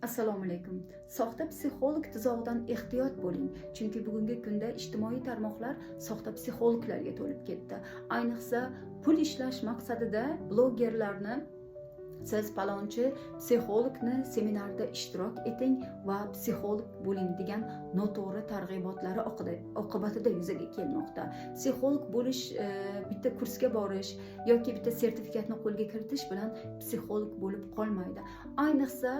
Assalomu alaykum. Soxta psixolog tuzog'idan ehtiyot bo'ling, chunki bugungi kunda ijtimoiy tarmoqlar soxta psixologlarga to'lib ketdi. Ayniqsa pul ishlash maqsadida blogerlarni siz palonchi psixologni seminarda ishtirok eting va psixolog bo'ling degan noto'g'ri targ'ibotlari oqibatida yuzaga kelmoqda. Psixolog bo'lish bitta kursga borish yoki bitta sertifikatni qo'lga kiritish bilan psixolog bo'lib qolmaydi. Ayniqsa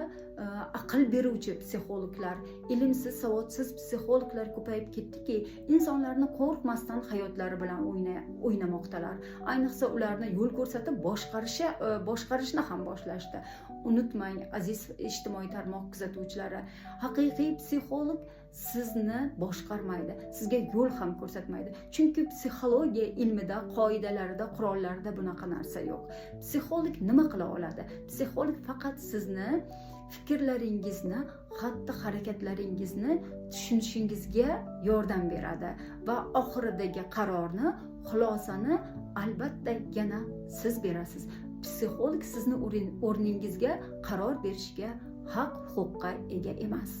aql beruvchi psixologlar, ilmsiz, savodsiz psixologlar ko'payib ketdiki, insonlarni qo'rqmasdan hayotlari bilan o'ynamoqdalar. Ayniqsa ularni yo'l ko'rsatib boshqarishni ham boshlashdi. Unutmang, aziz ijtimoiy tarmoq kuzatuvchilari, haqiqiy psixolog sizni boshqarmaydi, sizga yo'l ham ko'rsatmaydi. Chunki psixologiya ilmida, qoidalarida, qurollarida bunaqa narsa yo'q. Psixolog nima qila oladi? Psixolog faqat sizni fikrlaringizni, xatti-harakatlaringizni tushunishingizga yordam beradi va oxiridagi qarorni, xulosani albatta yana siz berasiz. Psixolog sizni o'rningizga qaror berishga haq-huquqqa ega emas.